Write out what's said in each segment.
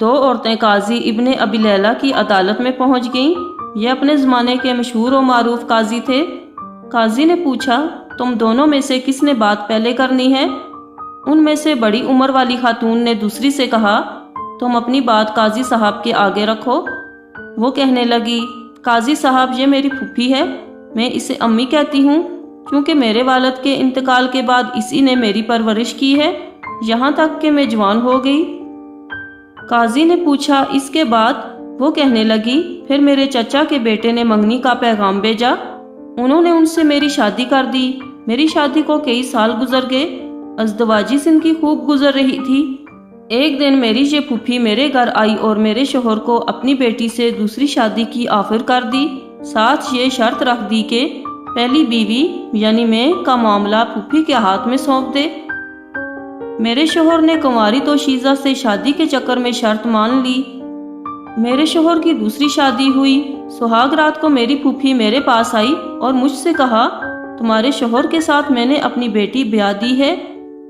دو عورتیں قاضی ابن ابی لیلہ کی عدالت میں پہنچ گئیں۔ یہ اپنے زمانے کے مشہور و معروف قاضی تھے۔ قاضی نے پوچھا، تم دونوں میں سے کس نے بات پہلے کرنی ہے؟ ان میں سے بڑی عمر والی خاتون نے دوسری سے کہا، تم اپنی بات قاضی صاحب کے آگے رکھو۔ وہ کہنے لگی، قاضی صاحب یہ میری پھوپھی ہے، میں اسے امی کہتی ہوں کیونکہ میرے والد کے انتقال کے بعد اسی نے میری پرورش کی ہے یہاں تک کہ میں جوان ہو گئی۔ قاضی نے پوچھا، اس کے بعد؟ وہ کہنے لگی، پھر میرے چچا کے بیٹے نے منگنی کا پیغام بھیجا، انہوں نے ان سے میری شادی کر دی۔ میری شادی کو کئی سال گزر گئے، ازدواجی زندگی خوب گزر رہی تھی۔ ایک دن میری یہ پھوپھی میرے گھر آئی اور میرے شوہر کو اپنی بیٹی سے دوسری شادی کی آفر کر دی، ساتھ یہ شرط رکھ دی کہ پہلی بیوی یعنی میں کا معاملہ پھوپھی کے ہاتھ میں سونپ دے۔ میرے شوہر نے کنواری توشیزہ سے شادی کے چکر میں شرط مان لی۔ میرے شوہر کی دوسری شادی ہوئی۔ سہاگ رات کو میری پھوپھی میرے پاس آئی اور مجھ سے کہا، تمہارے شوہر کے ساتھ میں نے اپنی بیٹی بیاہ دی ہے،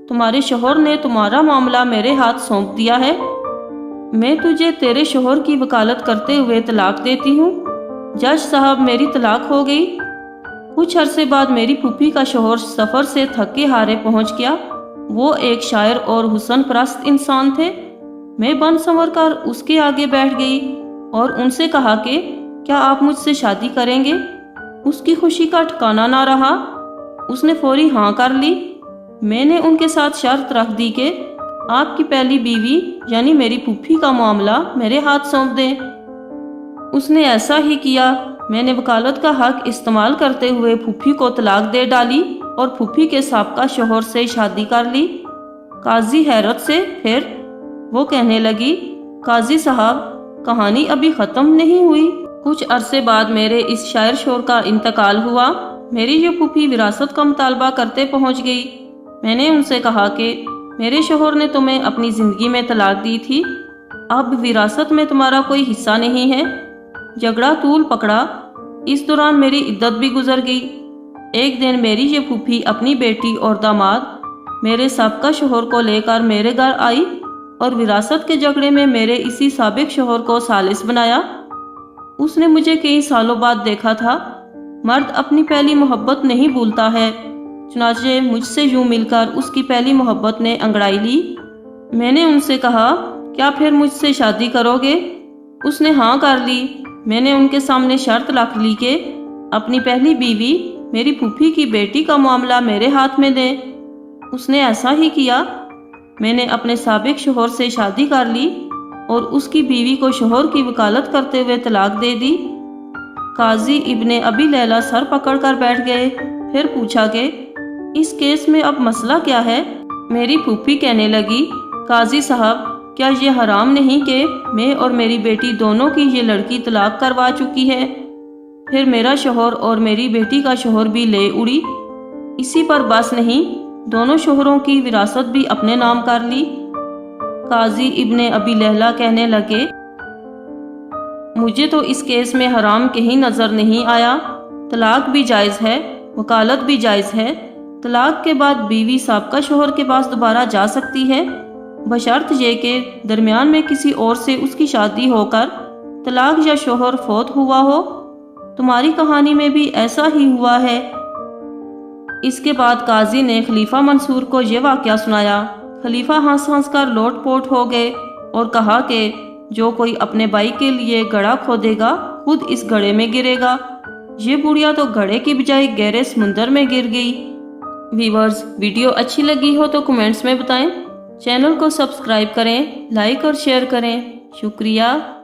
تمہارے شوہر نے تمہارا معاملہ میرے ہاتھ سونپ دیا ہے، میں تجھے تیرے شوہر کی وکالت کرتے ہوئے طلاق دیتی ہوں۔ جج صاحب، میری طلاق ہو گئی۔ کچھ عرصے بعد میری پھوپھی کا شوہر سفر سے تھکے ہارے پہنچ گیا۔ وہ ایک شاعر اور حسن پرست انسان تھے۔ میں بن سنور کر اس کے آگے بیٹھ گئی اور ان سے کہا کہ کیا آپ مجھ سے شادی کریں گے؟ اس کی خوشی کا ٹھکانہ نہ رہا، اس نے فوری ہاں کر لی۔ میں نے ان کے ساتھ شرط رکھ دی کہ آپ کی پہلی بیوی یعنی میری پھوپھی کا معاملہ میرے ہاتھ سونپ دیں۔ اس نے ایسا ہی کیا۔ میں نے وکالت کا حق استعمال کرتے ہوئے پھوپھی کو طلاق دے ڈالی اور پھوپھی کے سابقہ شوہر سے شادی کر لی۔ قاضی حیرت سے پھر وہ کہنے لگی، قاضی صاحب، کہانی ابھی ختم نہیں ہوئی۔ کچھ عرصے بعد میرے اس شاعر شوہر کا انتقال ہوا۔ میری یہ پھوپھی وراثت کا مطالبہ کرتے پہنچ گئی۔ میں نے ان سے کہا کہ میرے شوہر نے تمہیں اپنی زندگی میں طلاق دی تھی، اب وراثت میں تمہارا کوئی حصہ نہیں ہے۔ جھگڑا طول پکڑا۔ اس دوران میری عدت بھی گزر گئی۔ ایک دن میری یہ پھوپھی اپنی بیٹی اور داماد میرے سابقہ شوہر کو لے کر میرے گھر آئی اور وراثت کے جھگڑے میں میرے اسی سابق شوہر کو ثالث بنایا۔ اس نے مجھے کئی سالوں بعد دیکھا تھا۔ مرد اپنی پہلی محبت نہیں بھولتا ہے، چنانچہ مجھ سے یوں مل کر اس کی پہلی محبت نے انگڑائی لی۔ میں نے ان سے کہا، کیا پھر مجھ سے شادی کرو گے؟ اس نے ہاں کر لی۔ میں نے ان کے سامنے شرط رکھ لی کہ اپنی پہلی بیوی میری پھوپھی کی بیٹی کا معاملہ میرے ہاتھ میں دیں۔ اس نے ایسا ہی کیا۔ میں نے اپنے سابق شوہر سے شادی کر لی اور اس کی بیوی کو شوہر کی وکالت کرتے ہوئے طلاق دے دی۔ قاضی ابن ابی لیلہ سر پکڑ کر بیٹھ گئے۔ پھر پوچھا کہ اس کیس میں اب مسئلہ کیا ہے؟ میری پھوپھی کہنے لگی، قاضی صاحب، کیا یہ حرام نہیں کہ میں اور میری بیٹی دونوں کی یہ لڑکی طلاق کروا چکی ہے، پھر میرا شوہر اور میری بیٹی کا شوہر بھی لے اڑی، اسی پر بس نہیں، دونوں شوہروں کی وراثت بھی اپنے نام کر لی۔ قاضی ابن ابی لیلہ کہنے لگے، مجھے تو اس کیس میں حرام کہیں نظر نہیں آیا۔ طلاق بھی جائز ہے، وکالت بھی جائز ہے۔ طلاق کے بعد بیوی سابقہ شوہر کے پاس دوبارہ جا سکتی ہے، بشرط یہ کہ درمیان میں کسی اور سے اس کی شادی ہو کر طلاق یا شوہر فوت ہوا ہو۔ تمہاری کہانی میں بھی ایسا ہی ہوا ہے۔ اس کے بعد قاضی نے خلیفہ منصور کو یہ واقعہ سنایا۔ خلیفہ ہنس ہنس کر لوٹ پوٹ ہو گئے اور کہا کہ جو کوئی اپنے بھائی کے لیے گڑھا کھودے گا خود اس گڑھے میں گرے گا۔ یہ بڑھیا تو گڑھے کی بجائے گہرے سمندر میں گر گئی۔ ویورز، ویڈیو اچھی لگی ہو تو کمنٹس میں بتائیں، چینل کو سبسکرائب کریں، لائک اور شیئر کریں۔ شکریہ۔